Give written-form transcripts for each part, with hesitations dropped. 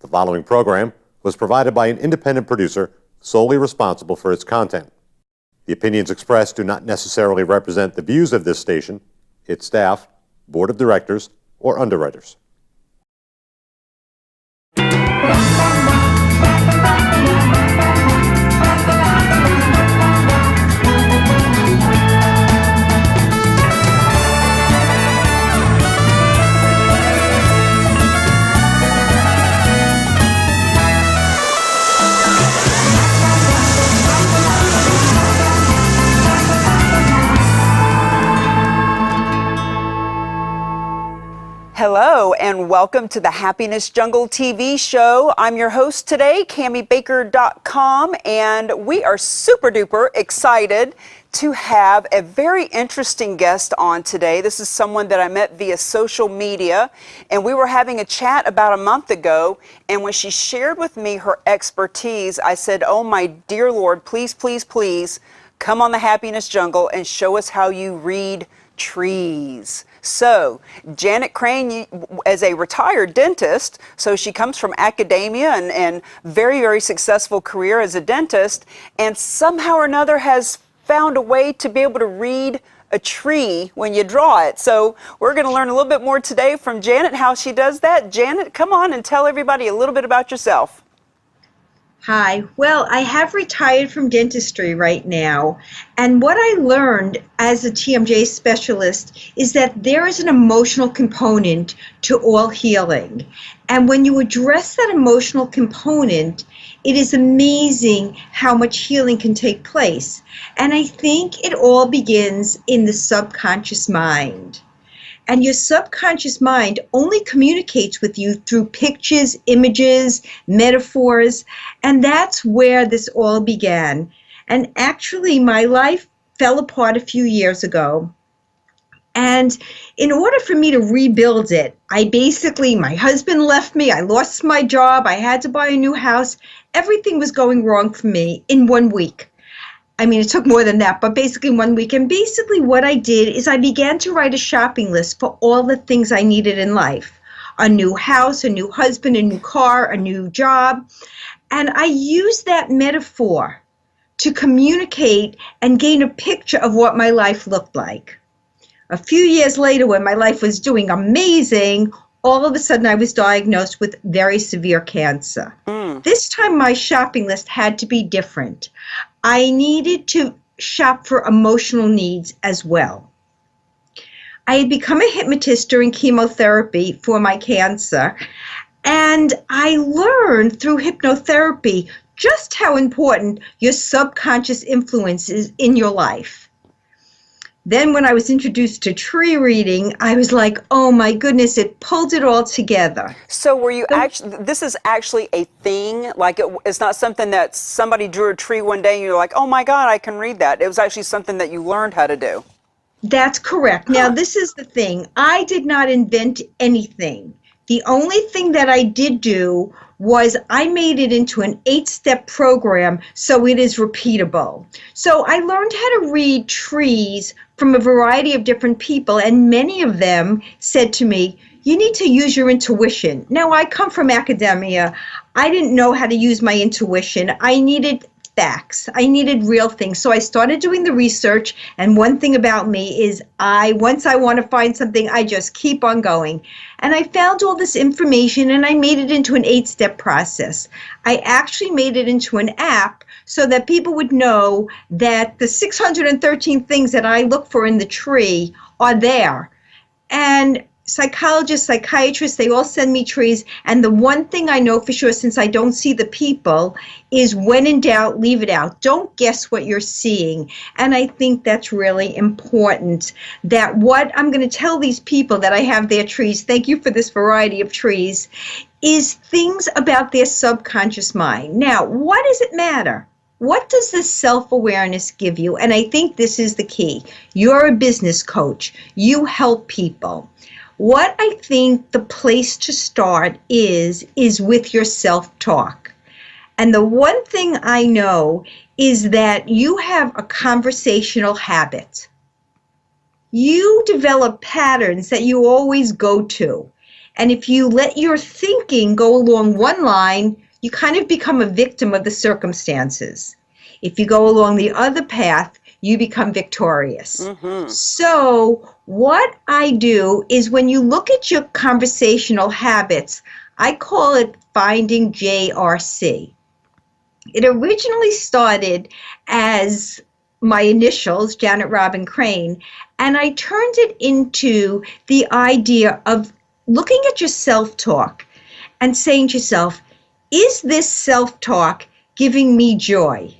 The following program was provided by an independent producer solely responsible for its content. The opinions expressed do not necessarily represent the views of this station, its staff, board of directors, or underwriters. Hello and welcome to the Happiness Jungle TV show. I'm your host today, CamiBaker.com, and we are super duper excited to have a very interesting guest on today. This is someone that I met via social media, and we were having a chat about a month ago, and when she shared with me her expertise, I said, oh my dear Lord, please, please, please come on the Happiness Jungle and show us how you read trees. So, Janet Crane, as a retired dentist, so she comes from academia and very, very successful career as a dentist, and somehow or another has found a way to be able to read a tree when you draw it. So we're going to learn a little bit more today from Janet, how she does that. Janet, come on and tell everybody a little bit about yourself. Hi. Well, I have retired from dentistry right now, and what I learned as a TMJ specialist is that there is an emotional component to all healing. And when you address that emotional component, it is amazing how much healing can take place. And I think it all begins in the subconscious mind. And your subconscious mind only communicates with you through pictures, images, metaphors, and that's where this all began. And actually, my life fell apart a few years ago. And in order for me to rebuild it, my husband left me, I lost my job, I had to buy a new house. Everything was going wrong for me in 1 week. I mean, it took more than that, but basically 1 week. And basically what I did is I began to write a shopping list for all the things I needed in life. A new house, a new husband, a new car, a new job. And I used that metaphor to communicate and gain a picture of what my life looked like. A few years later, when my life was doing amazing, all of a sudden I was diagnosed with very severe cancer. This time my shopping list had to be different. I needed to shop for emotional needs as well. I had become a hypnotist during chemotherapy for my cancer, and I learned through hypnotherapy just how important your subconscious influence is in your life. Then when I was introduced to tree reading, I was like, oh my goodness, it pulled it all together. So were you actually, this is actually a thing? Like it's not something that somebody drew a tree one day and you're like, oh my God, I can read that. It was actually something that you learned how to do. That's correct. Now this is the thing. I did not invent anything. The only thing that I did do was I made it into an 8-step program so it is repeatable. So I learned how to read trees from a variety of different people, and many of them said to me, you need to use your intuition. Now, I come from academia. I didn't know how to use my intuition. I needed facts. I needed real things. So I started doing the research, and one thing about me is once I want to find something, I just keep on going. And I found all this information, and I made it into an 8-step process. I actually made it into an app so that people would know that the 613 things that I look for in the tree are there. And psychologists, psychiatrists, they all send me trees. And the one thing I know for sure, since I don't see the people, is when in doubt, leave it out. Don't guess what you're seeing. And I think that's really important, that what I'm going to tell these people that I have their trees, thank you for this variety of trees, is things about their subconscious mind. Now, what does it matter? What does this self-awareness give you? And I think this is the key. You're a business coach. You help people. What I think the place to start is with your self-talk. And the one thing I know is that you have a conversational habit. You develop patterns that you always go to. And if you let your thinking go along one line, you kind of become a victim of the circumstances. If you go along the other path, you become victorious. So what I do is when you look at your conversational habits, I call it finding JRC. It originally started as my initials, Janet Robin Crane, and I turned it into the idea of looking at your self-talk and saying to yourself, is this self-talk giving me joy?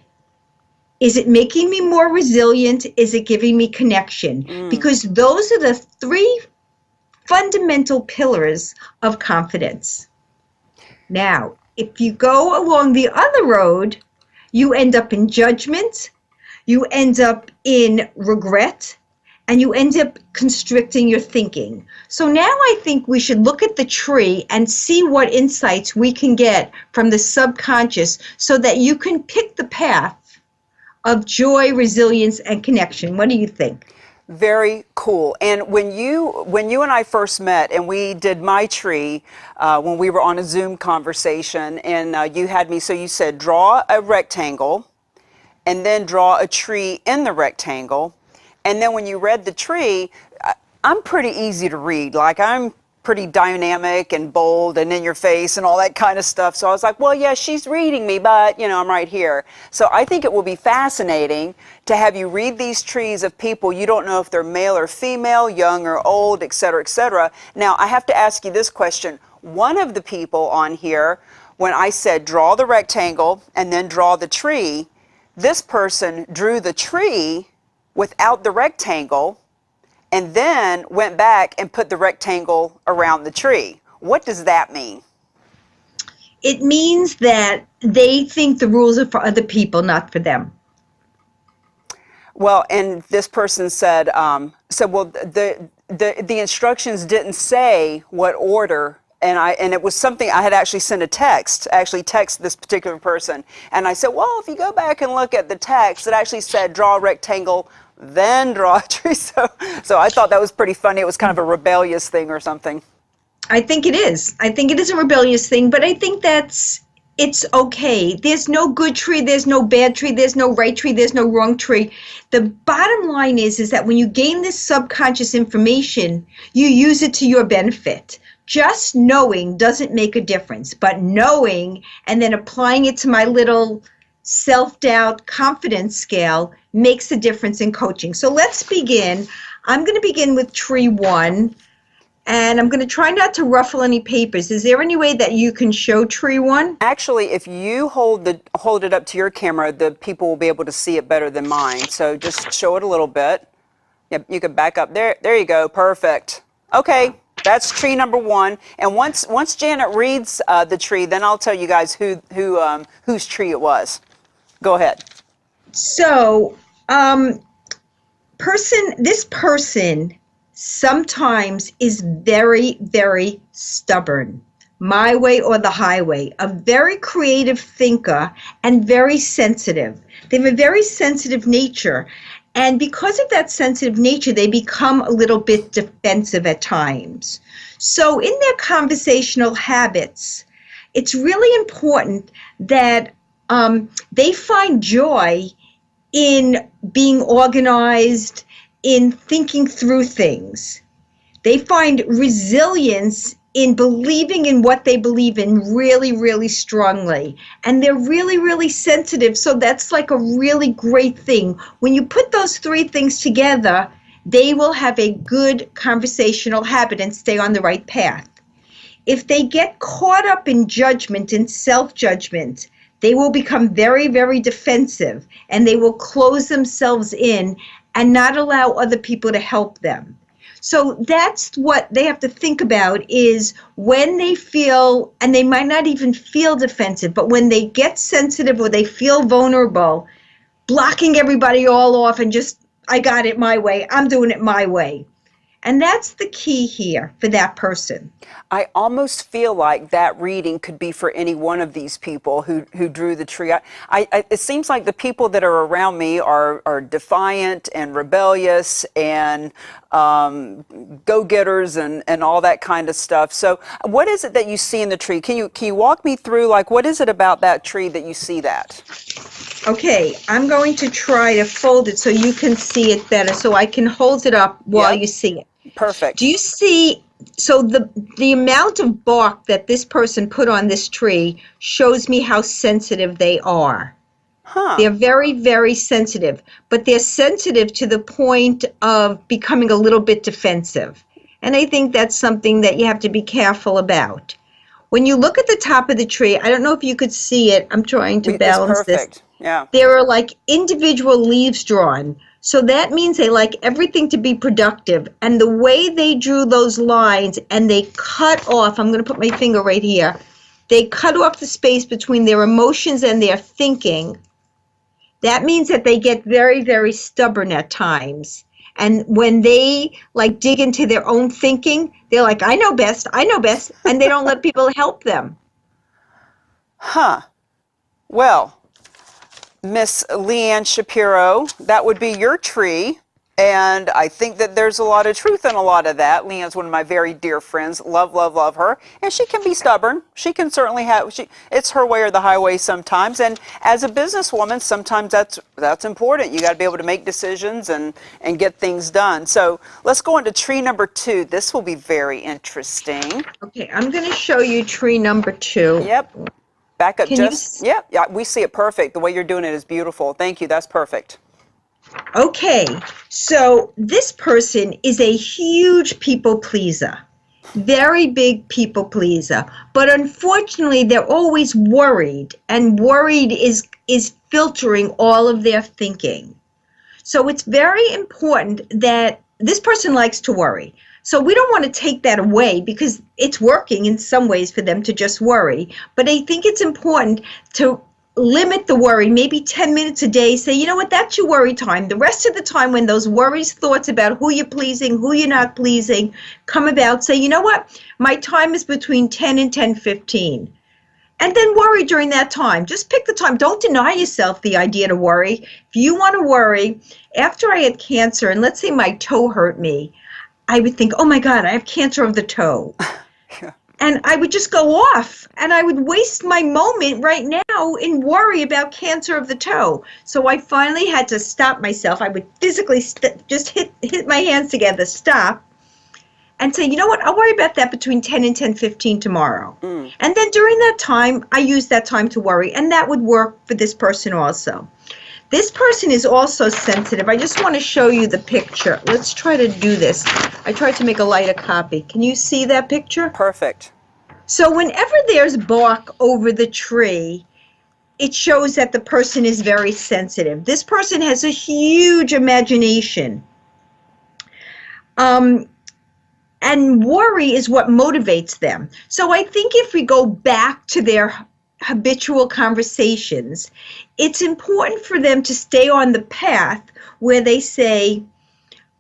Is it making me more resilient? Is it giving me connection? Because those are the three fundamental pillars of confidence. Now, if you go along the other road, you end up in judgment, you end up in regret, and you end up constricting your thinking. So now I think we should look at the tree and see what insights we can get from the subconscious so that you can pick the path of joy, resilience, and connection. What do you think? Very cool. And when you and I first met, and we did my tree when we were on a Zoom conversation, and you had me, so you said draw a rectangle, and then draw a tree in the rectangle, and then when you read the tree, I'm pretty easy to read. Like, I'm pretty dynamic and bold and in your face and all that kind of stuff. So I was like, well, yeah, she's reading me, but, I'm right here. So I think it will be fascinating to have you read these trees of people. You don't know if they're male or female, young or old, et cetera, et cetera. Now, I have to ask you this question. One of the people on here, when I said draw the rectangle and then draw the tree, this person drew the tree without the rectangle, and then went back and put the rectangle around the tree. What does that mean? It means that they think the rules are for other people, not for them. Well, and this person said, the instructions didn't say what order, and it was something I had actually sent a text, text this particular person, and I said, well, if you go back and look at the text, it actually said draw a rectangle, then draw a tree. So I thought that was pretty funny. It was kind of a rebellious thing or something. I think it is. I think it is a rebellious thing, but I think it's okay. There's no good tree, there's no bad tree, there's no right tree, there's no wrong tree. The bottom line is that when you gain this subconscious information, you use it to your benefit. Just knowing doesn't make a difference, but knowing and then applying it to my little self-doubt confidence scale makes a difference in coaching. So let's begin. I'm going to begin with tree 1, and I'm going to try not to ruffle any papers. Is there any way that you can show tree 1? Actually, if you hold it up to your camera, the people will be able to see it better than mine. So just show it a little bit. Yep, you can back up there. There you go. Perfect. Okay, that's tree number 1. And once Janet reads the tree, then I'll tell you guys whose tree it was. Go ahead. So, this person sometimes is very, very stubborn. My way or the highway. A very creative thinker and very sensitive. They have a very sensitive nature. And because of that sensitive nature, they become a little bit defensive at times. So in their conversational habits, it's really important that they find joy in being organized, in thinking through things. They find resilience in believing in what they believe in really, really strongly. And they're really, really sensitive, so that's like a really great thing. When you put those 3 things together, they will have a good conversational habit and stay on the right path. If they get caught up in judgment and self-judgment, they will become very, very defensive, and they will close themselves in and not allow other people to help them. So that's what they have to think about, is when they feel, and they might not even feel defensive, but when they get sensitive or they feel vulnerable, blocking everybody all off and just, I got it my way, I'm doing it my way. And that's the key here for that person. I almost feel like that reading could be for any one of these people who drew the tree. It seems like the people that are around me are defiant and rebellious and go-getters and all that kind of stuff. So what is it that you see in the tree? Can you walk me through, like, what is it about that tree that you see that? Okay, I'm going to try to fold it so you can see it better, so I can hold it up while Yep. you see it. Perfect. Do you see, so the amount of bark that this person put on this tree shows me how sensitive they are. Huh. They're very, very sensitive, but they're sensitive to the point of becoming a little bit defensive. And I think that's something that you have to be careful about. When you look at the top of the tree, I don't know if you could see it. I'm trying to balance It's this. perfect. Yeah. There are like individual leaves drawn. So that means they like everything to be productive. And the way they drew those lines and they cut off, I'm going to put my finger right here, they cut off the space between their emotions and their thinking. That means that they get very, very stubborn at times. And when they like dig into their own thinking, they're like, I know best, and they don't let people help them. Huh. Well, Miss Leanne Shapiro, that would be your tree. And I think that there's a lot of truth in a lot of that. Leanne's one of my very dear friends. Love, love, love her. And she can be stubborn. She can certainly it's her way or the highway sometimes. And as a businesswoman, sometimes that's important. You got to be able to make decisions and get things done. So let's go on to tree number 2. This will be very interesting. Okay, I'm going to show you tree number 2. Yep. Back up Can you just, yeah, we see it perfect. The way you're doing it is beautiful. Thank you. That's perfect. Okay, so this person is a huge people pleaser, very big people pleaser, but unfortunately they're always worried, and worried is filtering all of their thinking. So it's very important that this person likes to worry. So we don't want to take that away because it's working in some ways for them to just worry, but I think it's important to limit the worry, maybe 10 minutes a day. Say, you know what, that's your worry time. The rest of the time when those worries, thoughts about who you're pleasing, who you're not pleasing come about, say, you know what, my time is between 10 and 10:15. And then worry during that time. Just pick the time. Don't deny yourself the idea to worry. If you want to worry, after I had cancer, and let's say my toe hurt me, I would think, oh my God, I have cancer of the toe. Yeah. And I would just go off, and I would waste my moment right now in worry about cancer of the toe. So I finally had to stop myself. I would physically just hit my hands together, stop, and say, you know what, I'll worry about that between 10 and 10:15 tomorrow. And then during that time, I use that time to worry, and that would work for this person also. This person is also sensitive. I just want to show you the picture. Let's try to do this. I tried to make a lighter copy. Can you see that picture? Perfect. So whenever there's bark over the tree, it shows that the person is very sensitive. This person has a huge imagination. And worry is what motivates them. So I think if we go back to their habitual conversations, it's important for them to stay on the path where they say,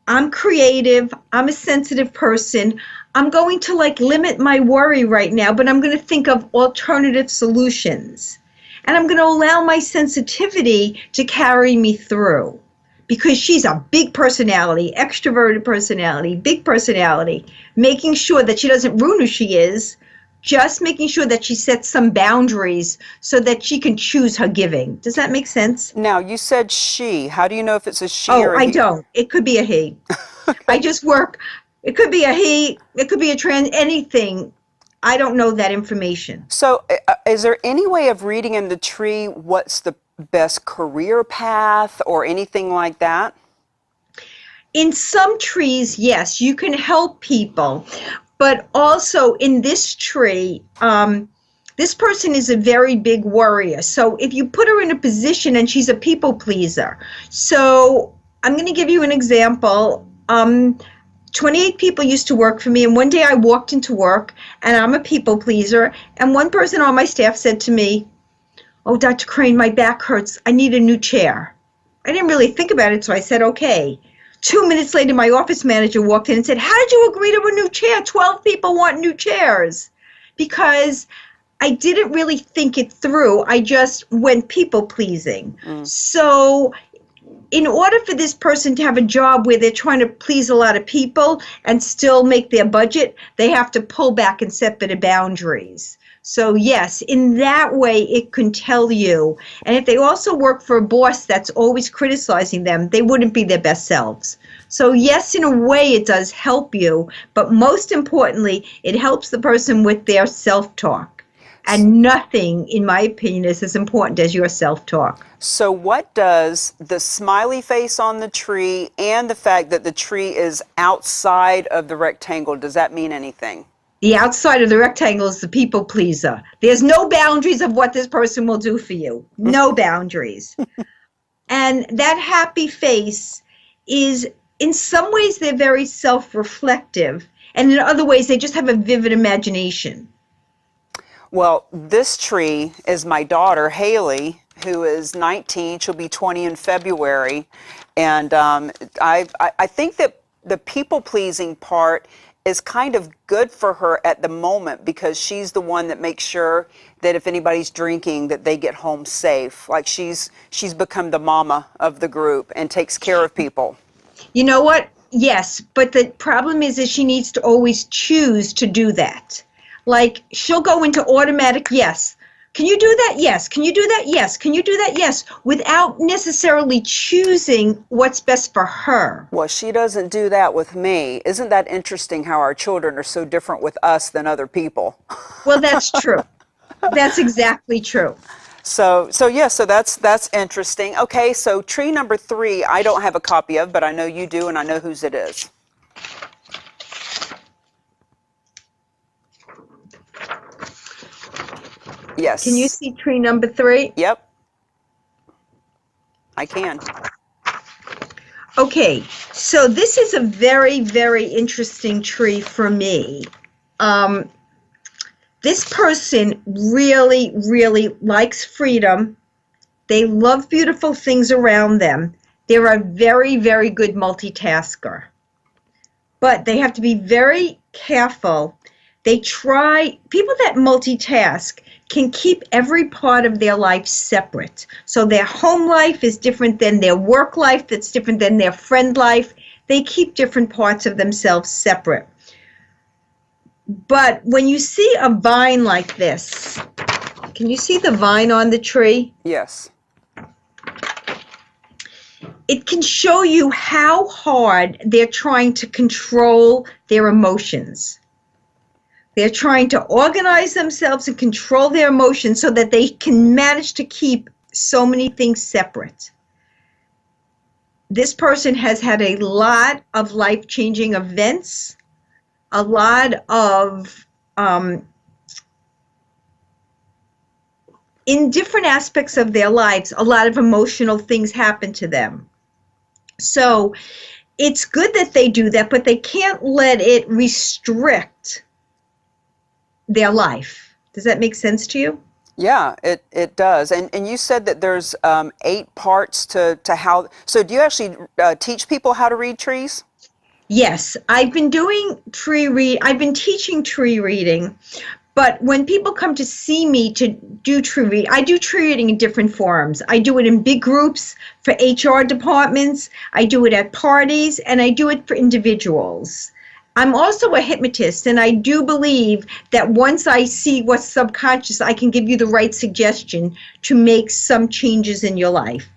I'm creative, I'm a sensitive person, I'm going to limit my worry right now, but I'm going to think of alternative solutions. And I'm going to allow my sensitivity to carry me through. Because she's a big personality, extroverted personality, big personality, making sure that she doesn't ruin who she is, just making sure that she sets some boundaries so that she can choose her giving. Does that make sense? Now, you said she. How do you know if it's a she Oh, or a I he? don't. It could be a he. I just work. It could be a he. It could be a trans, anything. I don't know that information. So is there any way of reading in the tree what's the best career path or anything like that? In some trees, yes, you can help people. But also in this tree, this person is a very big worrier. So if you put her in a position, and she's a people pleaser. So I'm going to give you an example. 28 people used to work for me, and one day I walked into work, and I'm a people pleaser, and one person on my staff said to me, oh, Dr. Crane, my back hurts. I need a new chair. I didn't really think about it, so I said, okay. 2 minutes later, my office manager walked in and said, "How did you agree to a new chair? 12 people want new chairs." Because I didn't really think it through. I just went people pleasing. So in order for this person to have a job where they're trying to please a lot of people and still make their budget, they have to pull back and set better boundaries. So yes, in that way, it can tell you. And if they also work for a boss that's always criticizing them, they wouldn't be their best selves. So yes, in a way, it does help you. But most importantly, it helps the person with their self-talk. And nothing, in my opinion, is as important as your self-talk. So what does the smiley face on the tree and the fact that the tree is outside of the rectangle, does that mean anything? The outside of the rectangle is the people pleaser. There's no boundaries of what this person will do for you. No boundaries. And that happy face is, in some ways, they're very self-reflective. And in other ways, they just have a vivid imagination. Well, this tree is my daughter, Haley, who is 19. She'll be 20 in February. And I think that the people-pleasing part is kind of good for her at the moment, because she's the one that makes sure that if anybody's drinking, that they get home safe. Like she's become the mama of the group and takes care of people. You know what? Yes, but the problem is she needs to always choose to do that. Like, she'll go into automatic yes. Can you do that? Yes. Can you do that? Yes. Can you do that? Yes. Without necessarily choosing what's best for her. Well, she doesn't do that with me. Isn't that interesting how our children are so different with us than other people? Well, that's true. That's exactly true. So that's interesting. Okay, so tree number 3, I don't have a copy of, but I know you do, and I know whose it is. Yes. Can you see tree number 3? Yep. I can. Okay, so this is a very, very interesting tree for me. This person really, really likes freedom. They love beautiful things around them. They're a very, very good multitasker. But they have to be very careful. People that multitask can keep every part of their life separate. So their home life is different than their work life, that's different than their friend life. They keep different parts of themselves separate. But when you see a vine like this, can you see the vine on the tree? Yes. It can show you how hard they're trying to control their emotions. They're trying to organize themselves and control their emotions so that they can manage to keep so many things separate. This person has had a lot of life-changing events, a lot of, in different aspects of their lives, a lot of emotional things happen to them. So it's good that they do that, but they can't let it restrict their life. Does that make sense to you? Yeah, it does. And you said that there's 8 parts to how, so do you actually teach people how to read trees? Yes, I've been teaching tree reading, but when people come to see me to do tree reading, I do tree reading in different forms. I do it in big groups for HR departments, I do it at parties, and I do it for individuals. I'm also a hypnotist, and I do believe that once I see what's subconscious, I can give you the right suggestion to make some changes in your life.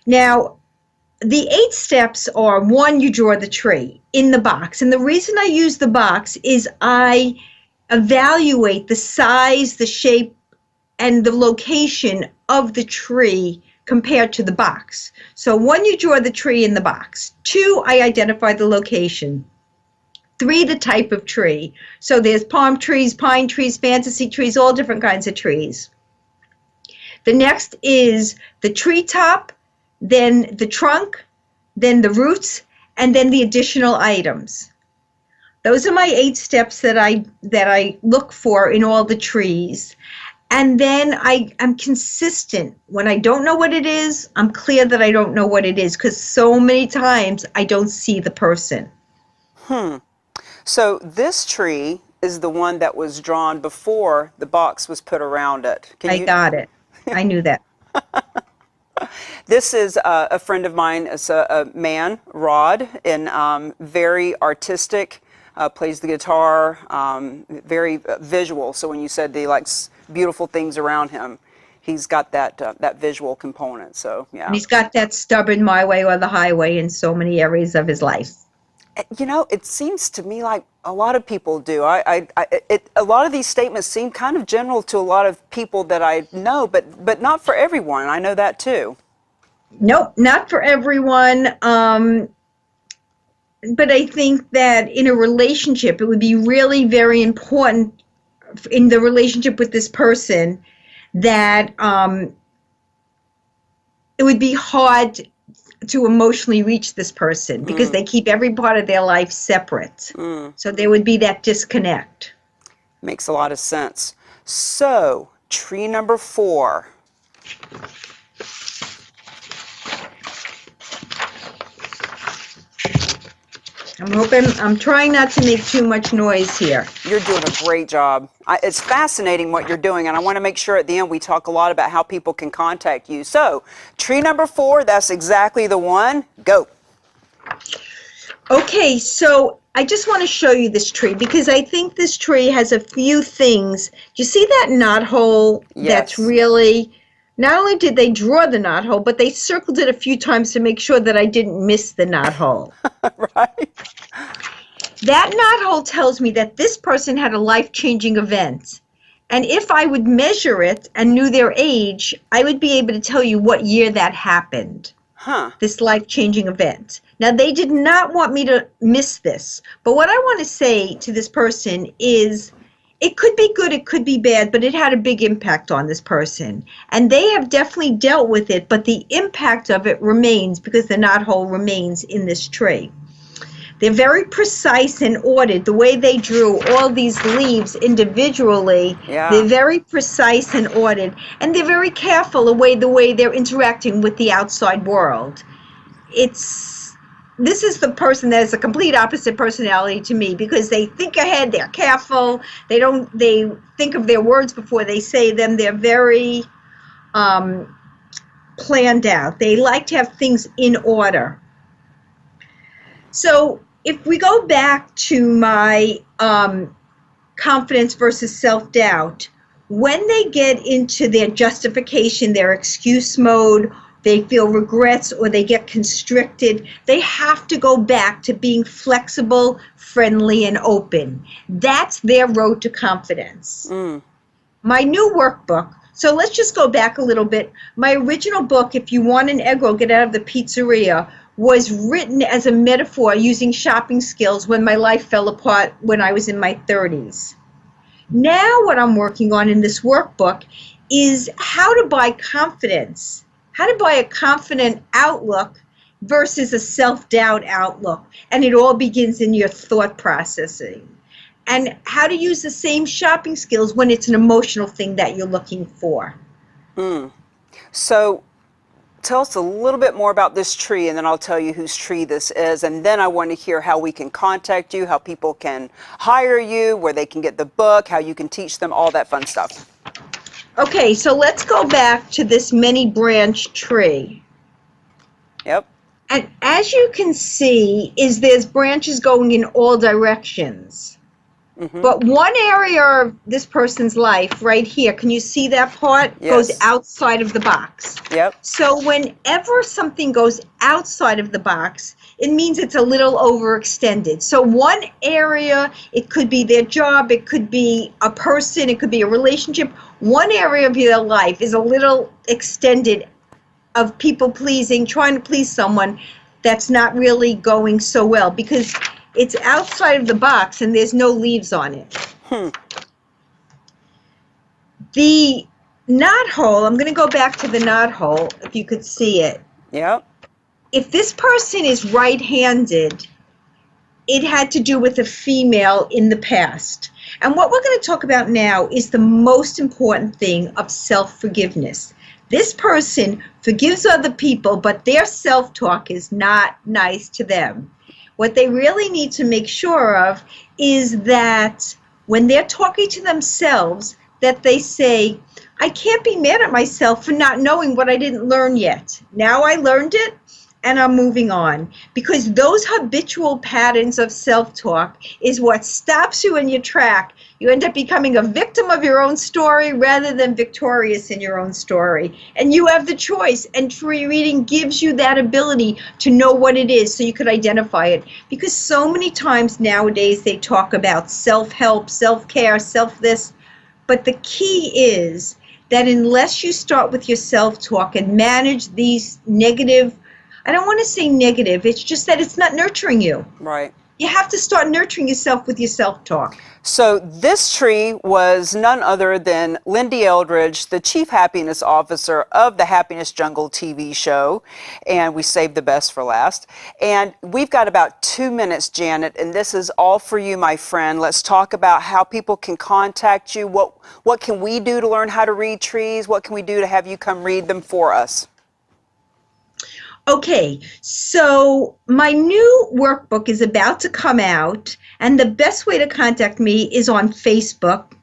Now, the 8 steps are: 1, you draw the tree in the box. And the reason I use the box is I evaluate the size, the shape, and the location of the tree compared to the box. So 1, you draw the tree in the box. 2, I identify the location. 3, the type of tree. So there's palm trees, pine trees, fantasy trees, all different kinds of trees. The next is the treetop, then the trunk, then the roots, and then the additional items. Those are my 8 steps that I look for in all the trees. And then I'm consistent. When I don't know what it is, I'm clear that I don't know what it is, because so many times I don't see the person. So this tree is the one that was drawn before the box was put around it. I got it. I knew that. This is a friend of mine. It's a man, Rod, and very artistic, plays the guitar, very visual. So when you said he likes beautiful things around him, he's got that visual component. So yeah. And he's got that stubborn my way or the highway in so many areas of his life. You know, it seems to me like a lot of people do. A lot of these statements seem kind of general to a lot of people that I know, but not for everyone. I know that too. Nope, not for everyone. But I think that in a relationship, it would be really very important in the relationship with this person that it would be hard to emotionally reach this person because they keep every part of their life separate. So there would be that disconnect. Makes a lot of sense. So, tree number 4. I'm trying not to make too much noise here. You're doing a great job. It's fascinating what you're doing, and I want to make sure at the end we talk a lot about how people can contact you. So, tree number 4, that's exactly the one. Go. Okay, so I just want to show you this tree because I think this tree has a few things. You see that knot hole? Yes. That's really, not only did they draw the knot hole, but they circled it a few times to make sure that I didn't miss the knot hole. Right? That knot hole tells me that this person had a life-changing event. And if I would measure it and knew their age, I would be able to tell you what year that happened. This life-changing event. Now, they did not want me to miss this. But what I want to say to this person is, it could be good, it could be bad, but it had a big impact on this person. And they have definitely dealt with it, but the impact of it remains because the knot hole remains in this tree. They're very precise and ordered. The way they drew all these leaves individually, they're very precise and ordered. And they're very careful the way they're interacting with the outside world. This is the person that is a complete opposite personality to me because they think ahead, they're careful, they think of their words before they say them. They're very planned out. They like to have things in order. So if we go back to my confidence versus self-doubt, when they get into their justification, their excuse mode, they feel regrets or they get constricted, they have to go back to being flexible, friendly, and open. That's their road to confidence. My new workbook, so let's just go back a little bit. My original book, If You Want an Egg Roll, Get Out of the Pizzeria, was written as a metaphor using shopping skills when my life fell apart when I was in my 30s. Now what I'm working on in this workbook is how to buy confidence, how to buy a confident outlook versus a self-doubt outlook. And it all begins in your thought processing. And how to use the same shopping skills when it's an emotional thing that you're looking for. So tell us a little bit more about this tree, and then I'll tell you whose tree this is. And then I want to hear how we can contact you, how people can hire you, where they can get the book, how you can teach them, all that fun stuff. Okay, so let's go back to this many-branch tree. Yep. And as you can see, there's branches going in all directions. But one area of this person's life right here, can you see that part? Yes. Goes outside of the box. Yep. So whenever something goes outside of the box, it means it's a little overextended. So one area, it could be their job, it could be a person, it could be a relationship. One area of their life is a little extended of people pleasing, trying to please someone that's not really going so well because it's outside of the box and there's no leaves on it. The knot hole, I'm going to go back to the knot hole if you could see it. Yep. If this person is right-handed, it had to do with a female in the past. And what we're going to talk about now is the most important thing of self-forgiveness. This person forgives other people, but their self-talk is not nice to them. What they really need to make sure of is that when they're talking to themselves, that they say, I can't be mad at myself for not knowing what I didn't learn yet. Now I learned it, and I'm moving on. Because those habitual patterns of self-talk is what stops you in your track. You end up becoming a victim of your own story rather than victorious in your own story. And you have the choice, and tree reading gives you that ability to know what it is so you could identify it. Because so many times nowadays they talk about self-help, self-care, self-this, but the key is that unless you start with your self-talk and manage these negative, I don't want to say negative, it's just that it's not nurturing you. Right. You have to start nurturing yourself with your self-talk. So this tree was none other than Lindy Eldridge, the Chief Happiness Officer of the Happiness Jungle TV show, and we saved the best for last. And we've got about 2 minutes, Janet, and this is all for you, my friend. Let's talk about how people can contact you. What can we do to learn how to read trees? What can we do to have you come read them for us? Okay, so my new workbook is about to come out, and the best way to contact me is on Facebook.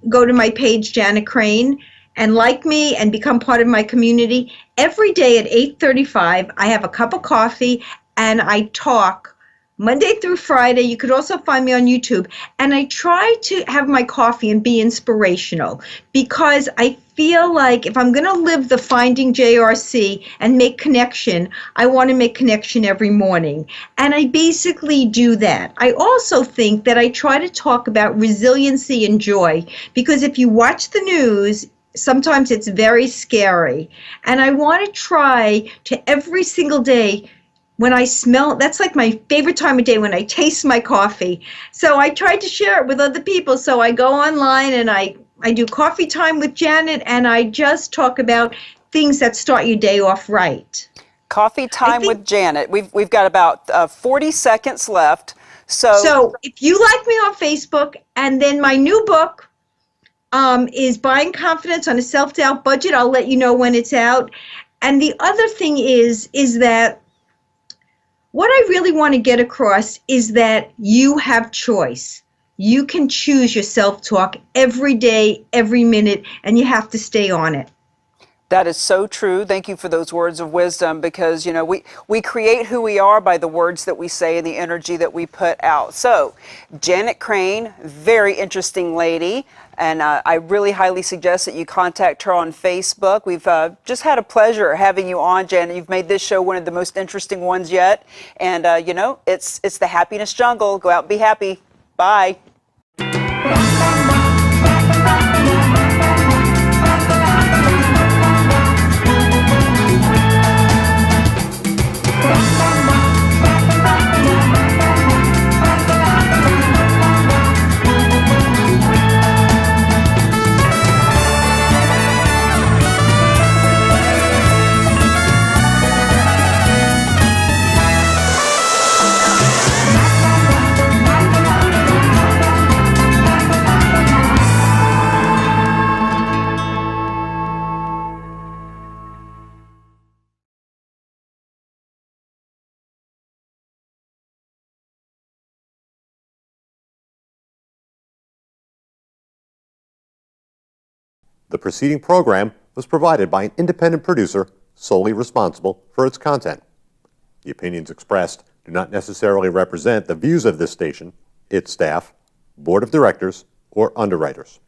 Go to my page, Janet Crane, and like me and become part of my community. Every day at 8:35, I have a cup of coffee and I talk Monday through Friday. You could also find me on YouTube. And I try to have my coffee and be inspirational because I feel like if I'm going to live the Finding JRC and make connection, I want to make connection every morning. And I basically do that. I also think that I try to talk about resiliency and joy because if you watch the news, sometimes it's very scary. And I want to try to every single day when I smell, that's like my favorite time of day when I taste my coffee. So I tried to share it with other people. So I go online and I do coffee time with Janet and I just talk about things that start your day off right. Coffee time with Janet. We've got about 40 seconds left. So if you like me on Facebook, and then my new book is Buying Confidence on a Self-Doubt Budget. I'll let you know when it's out. And the other thing is that what I really want to get across is that you have choice. You can choose your self-talk every day, every minute, and you have to stay on it. That is so true. Thank you for those words of wisdom because, you know, we create who we are by the words that we say and the energy that we put out. So, Janet Crane, very interesting lady. And I really highly suggest that you contact her on Facebook. We've just had a pleasure having you on, Janet. You've made this show one of the most interesting ones yet. And, you know, it's the Happiness Jungle. Go out and be happy. Bye. The preceding program was provided by an independent producer solely responsible for its content. The opinions expressed do not necessarily represent the views of this station, its staff, board of directors, or underwriters.